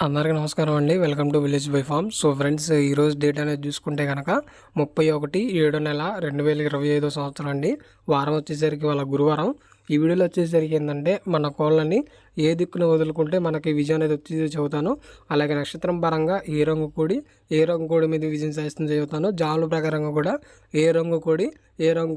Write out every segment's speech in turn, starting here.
అందరికీ నమస్కారం అండి. Welcome to village by farm. So friends, ఈరోజు డేట్ అనేది చూసుకుంటే కనుక 31/7/2025 సంవత్సరం అండి. వారం వచ్చేసరికి వాళ్ళ గురువారం. ఈ వీడియోలో వచ్చేసరికి ఏంటంటే మన కోళ్ళని ఏ దిక్కున వదులుకుంటే మనకి విజయం అనేది వచ్చి చెబుతాను. అలాగే నక్షత్రం పరంగా ఏ రంగు కోడి మీద విజయం సాధిస్తుందో చెబుతాను. జాముల ప్రకారంగా కూడా ఏ రంగు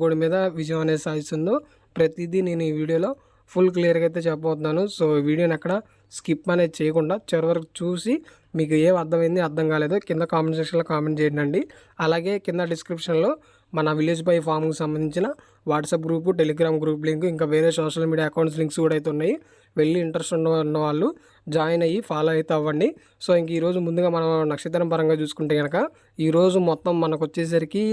కోడి మీద విజయం అనేది సాధిస్తుందో ప్రతిదీ నేను ఈ వీడియోలో ఫుల్ క్లియర్గా అయితే చెప్పబోతున్నాను. సో వీడియోని అక్కడ స్కిప్ అనేది చేయకుండా చివరి వరకు చూసి మీకు ఏం అర్థమైంది అర్థం కాలేదో కింద కామెంట్ సెక్షన్లో కామెంట్ చేయండి. అలాగే కింద డిస్క్రిప్షన్లో మన విలేజ్ బై ఫార్మ్కి సంబంధించిన WhatsApp group, Telegram group link, ఇంకా వేరే సోషల్ మీడియా అకౌంట్స్ లింక్స్ కూడా అయితే ఉన్నాయి. వెళ్ళి ఇంట్రెస్ట్ ఉన్న వాళ్ళు జాయిన్ అయ్యి ఫాలో అయితే అవ్వండి. సో ఇంక ఈరోజు ముందుగా మనం నక్షత్రం పరంగా చూసుకుంటే కనుక ఈరోజు మొత్తం మనకు వచ్చేసరికి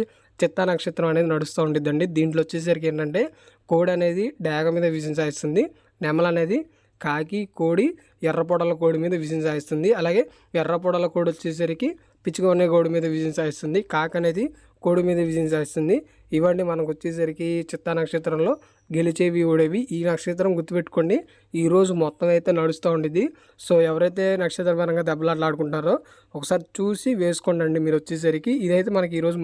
చిత్తా నక్షత్రం అనేది నడుస్తూ ఉండిద్దండి. దీంట్లో వచ్చేసరికి ఏంటంటే కోడి అనేది డాగ మీద విజయం సాధిస్తుంది. నెమల అనేది కాకి, కోడి, ఎర్రపొడల కోడి మీద విజయం సాధిస్తుంది. అలాగే ఎర్రపొడల కోడి వచ్చేసరికి పిచ్చుకొనే కోడి మీద విజయం సాధిస్తుంది. కాకి అనేది కోడి మీద విజయం సాధిస్తుంది. ఇవన్నీ మనకు వచ్చేసరికి చిత్తా నక్షత్రంలో గెలిచేవి ఓడేవి. ఈ నక్షత్రం గుర్తుపెట్టుకోండి, ఈరోజు మొత్తం అయితే నడుస్తూ ఉండిద్ది. సో ఎవరైతే నక్షత్ర పరంగా దెబ్బలాటలాడుకుంటారో ఒకసారి చూసి వేసుకోండి మీరు వచ్చేసరికి. ఇదైతే మనకి ఈరోజు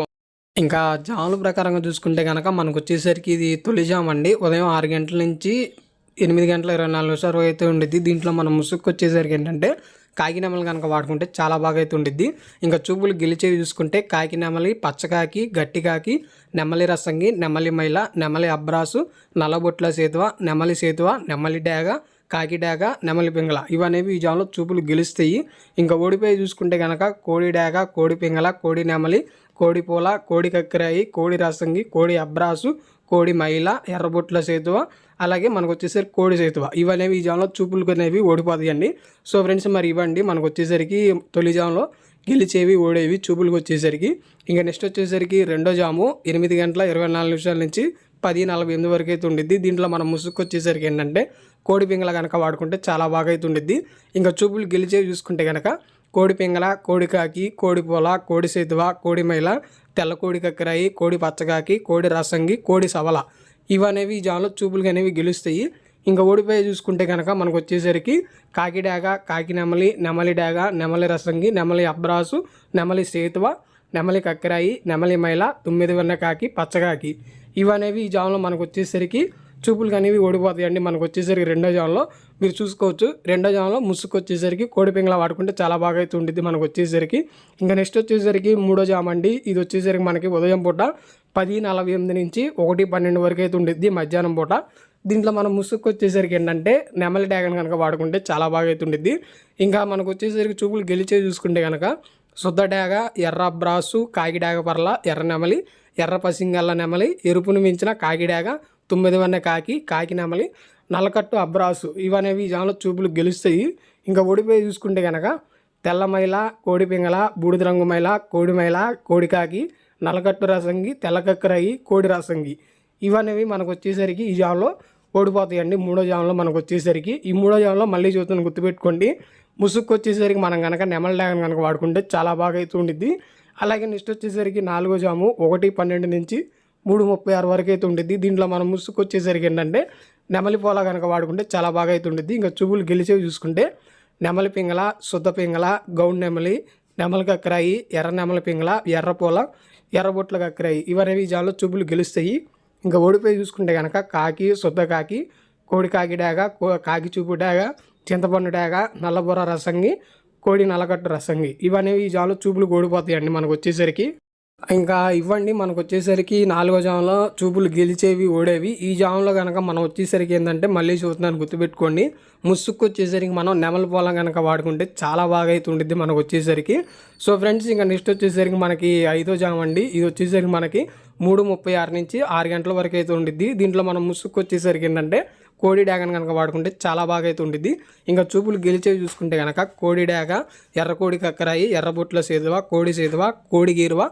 ఇంకా జాముల ప్రకారంగా చూసుకుంటే కనుక మనకు వచ్చేసరికి ఇది తొలి జాము అండి. ఉదయం 6 గంటల నుంచి 8 గంటల 24 నిమిషాలు అయితే ఉండిద్ది. దీంట్లో మనం ముసుగు వచ్చేసరికి ఏంటంటే కాకి నెమలి కనుక వాడుకుంటే చాలా బాగా అయితే ఉండిద్ది. ఇంకా చూపులు గెలిచేవి చూసుకుంటే కాకి నెమలి, పచ్చకాకి, గట్టి కాకి, నెమలి రసంగి, నెమలి మైల, నెమలి అబ్రాసు, నల్లబొట్ల సేతువ, నెమలి సేతువ, నెమలి డాగ, కాకి డాగ, నెమలి పింగళ ఇవనేవి ఈ జాములో చూపులు గెలుస్తాయి. ఇంకా ఓడిపోయి చూసుకుంటే కనుక కోడి డాగ, కోడి పింగళ, కోడి నెమలి, కోడి పూల, కోడి కక్కిరాయి, కోడి రసంగి, కోడి అబ్రాసు, కోడి మైల, ఎర్రబొట్ల సేతువ, అలాగే మనకు వచ్చేసరికి కోడి సేతువ ఇవనేవి ఈ జాములో చూపులు అనేవి ఓడిపోతాయండి. సో ఫ్రెండ్స్, మరి ఇవ్వండి మనకు వచ్చేసరికి తొలి జాములో గెలిచేవి ఓడేవి చూపులకు వచ్చేసరికి. ఇంకా నెక్స్ట్ వచ్చేసరికి రెండో జాము 8 గంటల 24 నిమిషాల నుంచి 10:48 వరకు అయితే ఉండిద్ది. దీంట్లో మనం ముసుగు వచ్చేసరికి ఏంటంటే కోడి పింగళ కనుక వాడుకుంటే చాలా బాగా అయితే ఉండిద్ది. ఇంకా చూపులు గెలిచేవి చూసుకుంటే కనుక కోడి పింగళ, కోడి కాకి, కోడి పూల, కోడి సేతువ, కోడి మైల, తెల్ల కోడి కక్కరాయి, కోడి పచ్చకాకి, కోడి రసంగి, కోడి సవల ఇవనేవి ఈ జాములో చూపులు అనేవి గెలుస్తాయి. ఇంకా ఓడిపోయి చూసుకుంటే కనుక మనకు వచ్చేసరికి కాకి డాగ, కాకి నెమలి, నెమలి డాగ, నెమలి రసంగి, నెమలి అబ్రాసు, నెమలి సేతువ, నెమలి కక్కరాయి, నెమలి మైల, 9 వెన్న కాకి, పచ్చకాకి ఇవనేవి ఈ జాములో మనకు వచ్చేసరికి చూపులు అనేవి ఓడిపోతాయండి. మనకు వచ్చేసరికి రెండో జాములో మీరు చూసుకోవచ్చు. రెండో జాములో ముసుగు వచ్చేసరికి కోడి పింగళ వాడుకుంటే చాలా బాగా అయితే ఉండిద్ది మనకు వచ్చేసరికి. ఇంకా నెక్స్ట్ వచ్చేసరికి మూడో జాము అండి. ఇది వచ్చేసరికి మనకి ఉదయం పూట 10:48 నుంచి 1:12 వరకు అయితే ఉండిద్ది మధ్యాహ్నం పూట. దీంట్లో మనం ముసుగు వచ్చేసరికి ఏంటంటే నెమలి డ్యాగన్ కనుక వాడుకుంటే చాలా బాగా అయితే ఉండిద్ది. ఇంకా మనకు వచ్చేసరికి చూపులు గెలిచే చూసుకుంటే కనుక శుద్ధ డాగ, ఎర్ర బ్రాసు, కాకి డాగ పర్ల, ఎర్ర నెమలి, ఎర్ర పసింగల్ల నెమలి, ఎరుపును మించిన కాకి డాగ, 9 వెన్న కాకి, కాకి నెమలి, నల్లకట్టు అబ్రాసు ఇవనేవి ఈ జాములో చూపులు గెలుస్తాయి. ఇంకా ఓడిపోయి చూసుకుంటే కనుక తెల్ల మైల, కోడి పింగళ, బూడిద రంగు మైల, కోడి మైల, కోడి కాకి, నల్లకట్టు రసంగి, తెల్లకక్కరాయి, కోడి రసంగి ఇవనేవి మనకు వచ్చేసరికి ఈ జాములో ఓడిపోతాయండి. మూడో జాములో మనకు వచ్చేసరికి ఈ మూడో జాములో మళ్ళీ చూస్తాను గుర్తుపెట్టుకోండి. ముసుగు వచ్చేసరికి మనం కనుక నెమలి డ్యాగన్ కనుక వాడుకుంటే చాలా బాగా అయితే ఉండిద్ది. అలాగే నెక్స్ట్ వచ్చేసరికి నాలుగో జాము 1:12 నుంచి 3:36 వరకు అయితే ఉండిద్ది. దీంట్లో మనం ముసుగు వచ్చేసరికి ఏంటంటే నెమలి పోల కనుక వాడుకుంటే చాలా బాగా అయితే ఉండిద్ది. ఇంకా చూపులు గెలిచేవి చూసుకుంటే నెమలి పింగళ, శుద్ధ పింగళ, గౌన్ నెమలి, నెమలి కక్కరాయి, ఎర్ర నెమలి పింగళ, ఎర్ర పూల, ఎర్రబొట్ల కక్కరాయి ఇవనేవి ఈ జాములో చూపులు గెలుస్తాయి. ఇంకా ఓడిపోయి చూసుకుంటే కనుక కాకి, శుద్ధ కాకి, కోడి కాకి డాగ, కాకి చూపు డాగ, చింతపండు డాగ, నల్లబొర్ర రసంగి, కోడి నల్లకట్టు రసంగి ఇవనేవి ఈ జాములో చూపులు ఓడిపోతాయండి మనకు వచ్చేసరికి. ఇంకా ఇవ్వండి మనకు వచ్చేసరికి నాలుగో జాములో చూపులు గెలిచేవి ఓడేవి. ఈ జాములో కనుక మనం వచ్చేసరికి ఏంటంటే మళ్ళీ చూస్తున్నాను గుర్తుపెట్టుకోండి. ముసుగు వచ్చేసరికి మనం నెమలి పొలం కనుక వాడుకుంటే చాలా బాగా అయితే ఉండిద్ది మనకు వచ్చేసరికి. సో ఫ్రెండ్స్, ఇంకా నెక్స్ట్ వచ్చేసరికి మనకి ఐదో జాము అండి. ఇది వచ్చేసరికి మనకి 3:36 నుంచి 6 గంటల వరకు అయితే ఉండిద్ది. దీంట్లో మనం ముసుగు వచ్చేసరికి ఏంటంటే కోడి డాగన్ కనుక వాడుకుంటే చాలా బాగా అయితే ఉండిద్ది. ఇంకా చూపులు గెలిచేవి చూసుకుంటే కనుక కోడి డాగ, ఎర్ర కోడి కక్కరాయి, ఎర్రబొట్ల సేతువ, కోడి సేతువ, కోడి గీరువ,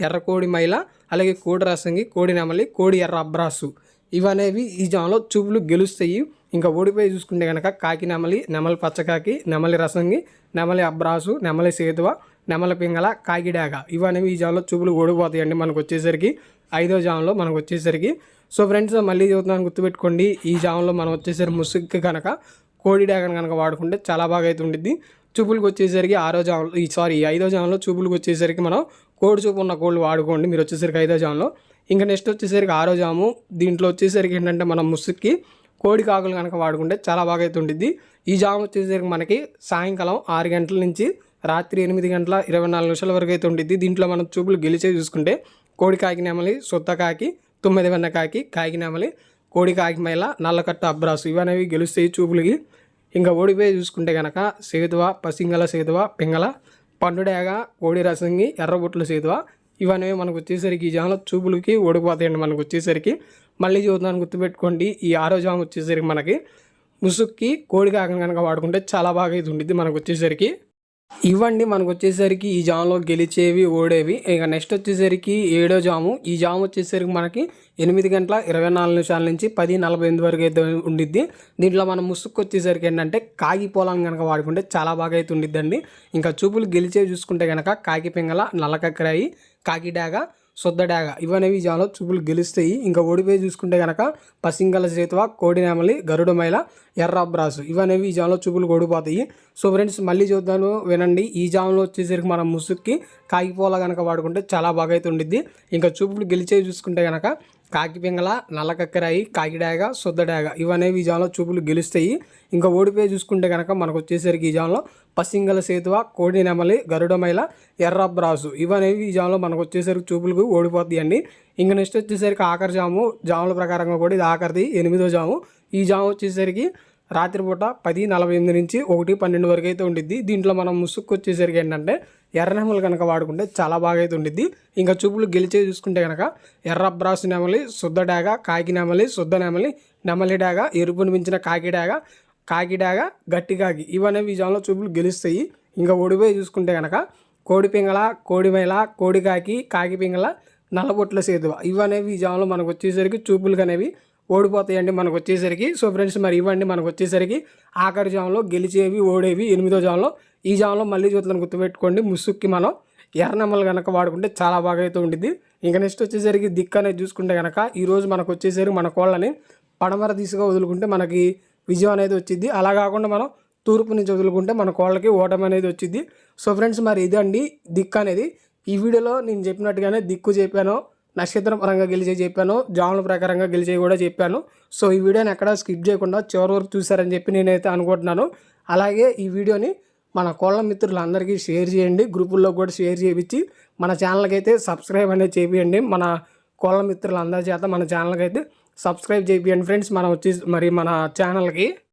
ఎర్ర కోడి మైల, అలాగే కోడి రసంగి, కోడి నెమలి, కోడి ఎర్ర అబ్రాసు ఇవనేవి ఈ జాములో చూపులు గెలుస్తాయి. ఇంకా ఓడిపోయి చూసుకుంటే కనుక కాకి నెమలి, నెమలి పచ్చకాకి, నెమలి రసంగి, నెమలి అబ్రాసు, నెమలి సేతువ, నెమలి పింగళ, కాకి డాగ ఇవనేవి ఈ జాములో చూపులు ఓడిపోతాయండి మనకు వచ్చేసరికి ఐదో జాములో మనకు వచ్చేసరికి. సో ఫ్రెండ్స్, మళ్ళీ చెబుతున్నాను గుర్తుపెట్టుకోండి. ఈ జాములో మనం వచ్చేసరికి ముసుగుకి కనుక కోడి డ్యాగన్ కనుక వాడుకుంటే చాలా బాగా అయితే ఉండిద్ది. చూపులకు వచ్చేసరికి ఐదో జాములో చూపులకు వచ్చేసరికి మనం కోడి చూపు ఉన్న కోళ్ళు వాడుకోండి మీరు వచ్చేసరికి ఐదో జాములో. ఇంకా నెక్స్ట్ వచ్చేసరికి ఆరో జాము, దీంట్లో వచ్చేసరికి ఏంటంటే మనం ముసుక్కి కోడి కాకులు కనుక వాడుకుంటే చాలా బాగా అయితే ఉండిద్ది. ఈ జాము వచ్చేసరికి మనకి సాయంకాలం 6 గంటల నుంచి రాత్రి 8 గంటల 24 నిమిషాల వరకు అయితే ఉండిద్ది. దీంట్లో మనం చూపులు గెలిచే చూసుకుంటే కోడి కాకి నెమలి, సొత్త కాకి, 9 వెన్న కాకి, కాకి నెమలి, కోడి కాకి మైల, నల్లకట్ట అబ్రాసు ఇవనేవి గెలుస్తాయి చూపులకి. ఇంకా ఓడిపోయి చూసుకుంటే కనుక సేతువ, పసింగల సేతువ, పింగళ, పండుడేగ, కోడి రసంగి, ఎర్రబొట్లు సేతువ ఇవనేవి మనకు వచ్చేసరికి ఈ జాములో చూపులకి ఓడిపోతాయండి. మనకు వచ్చేసరికి మళ్ళీ చూద్దాన్ని గుర్తుపెట్టుకోండి. ఈ ఆరో జాము వచ్చేసరికి మనకి ముసుక్కి కోడి కాకని కనుక వాడుకుంటే చాలా బాగా ఇది ఉండిద్ది మనకు వచ్చేసరికి. ఇవ్వండి మనకు వచ్చేసరికి ఈ జాములో గెలిచేవి ఓడేవి. ఇక నెక్స్ట్ వచ్చేసరికి ఏడో జాము. ఈ జాము వచ్చేసరికి మనకి 8 గంటల 24 నిమిషాల నుంచి 10:48 వరకు అయితే ఉండిద్ది. దీంట్లో మనం ముసుక్కు వచ్చేసరికి ఏంటంటే కాకి పొలాన్ని కనుక వాడుకుంటే చాలా బాగా అయితే ఉండిద్దండి. ఇంకా చూపులు గెలిచేవి చూసుకుంటే కనుక కాకి పింగళ, నల్లకక్కరాయి, కాకి డాగ, శుద్ధ డాగ ఇవనేవి ఈ జాములో చూపులు గెలుస్తాయి. ఇంకా ఓడిపోయి చూసుకుంటే కనుక పసింగల చేతువ, కోడి నెమలి, గరుడ మైల, ఎర్ర అబ్రాసు ఇవనేవి ఈ జాములో చూపులు ఓడిపోతాయి. సో ఫ్రెండ్స్ మళ్ళీ చూద్దాను వినండి. ఈ జాములో వచ్చేసరికి మనం ముసుక్కి కాకిపోల కనుక వాడుకుంటే చాలా బాగా అయితే ఉండిద్ది. ఇంకా చూపులు గెలిచేవి చూసుకుంటే కనుక కాకి పింగళ, నల్లకక్కరాయి, కాకి డాగ, శుద్ధ డాగ ఇవనేవి ఈ జాములో చూపులు గెలుస్తాయి. ఇంకా ఓడిపోయి చూసుకుంటే కనుక మనకు వచ్చేసరికి ఈ జాములో పసింగల సేతువ, కోడి నెమలి, గరుడ మైల, ఎర్ర అబ్రాసు ఇవనేవి ఈ జాములో మనకు వచ్చేసరికి చూపులకు ఓడిపోతాయండి. ఇంకా నెక్స్ట్ వచ్చేసరికి ఆఖరి జాముల ప్రకారంగా కూడా ఇది ఆఖరిది 8వ జాము. ఈ జాము వచ్చేసరికి రాత్రిపూట 10:48 నుంచి 1:12 వరకు అయితే ఉండిద్ది. దీంట్లో మనం ముసుక్కు వచ్చేసరికి ఏంటంటే ఎర్ర నెమలు కనుక వాడుకుంటే చాలా బాగా అయితే ఉండిద్ది. ఇంకా చూపులు గెలిచే చూసుకుంటే కనుక ఎర్ర అబ్రాసు నెమలి, శుద్ధ డాగ, కాకి నెమలి, శుద్ధ నెమలి, నెమలి డాగ, ఎరుపుని మించిన కాకి డాగ, కాకి డాగ, గట్టి కాకి ఇవనేవి ఈ జాములో చూపులు గెలుస్తాయి. ఇంకా ఓడిపోయి చూసుకుంటే కనుక కోడి పింగళ, కోడి మైల, కోడి కాకి, కాకి పింగళ, నల్లబొట్ల సేతువ ఇవనేవి ఈ జాములో మనకు వచ్చేసరికి చూపులు అనేవి ఓడిపోతాయండి మనకు వచ్చేసరికి. సో ఫ్రెండ్స్ మరి ఇవ్వండి మనకు వచ్చేసరికి ఆఖరి జాములో గెలిచేవి ఓడేవి 8వ జాములో. ఈ జాములో మళ్ళీ చూద్దాం గుర్తుపెట్టుకోండి. ముసుక్కి మనం ఎర్రనెమ్మలు కనుక వాడుకుంటే చాలా బాగా అయితే ఉండిద్ది. ఇంకా నెక్స్ట్ వచ్చేసరికి దిక్కు అనేది చూసుకుంటే కనుక ఈరోజు మనకు వచ్చేసరికి మన కోళ్ళని పడమర దిశగా వదులుకుంటే మనకి విజయం అనేది వచ్చింది. అలా కాకుండా మనం తూర్పు నుంచి వదులుకుంటే మన కోళ్ళకి ఓటమి అనేది వచ్చింది. సో ఫ్రెండ్స్ మరి ఇదండి దిక్కు అనేది. ఈ వీడియోలో నేను చెప్పినట్టుగానే దిక్కు చెప్పాను, నక్షత్రం పరంగా గెలిచే చెప్పాను, జాముల ప్రకారంగా గెలిచే కూడా చెప్పాను. సో ఈ వీడియోని ఎక్కడ స్కిప్ చేయకుండా చివరి వరకు చూసారని చెప్పి నేనైతే అనుకుంటున్నాను. అలాగే ఈ వీడియోని మన కోళ్ళ మిత్రులందరికీ షేర్ చేయండి, గ్రూపుల్లో కూడా షేర్ చేయించి మన ఛానల్కి అయితే సబ్స్క్రైబ్ అనేది చేయండి. మన కోళ్ళ మిత్రులందరి చేత మన ఛానల్కి అయితే సబ్స్క్రైబ్ చేయండి ఫ్రెండ్స్. మనం వచ్చి మరి మన ఛానల్కి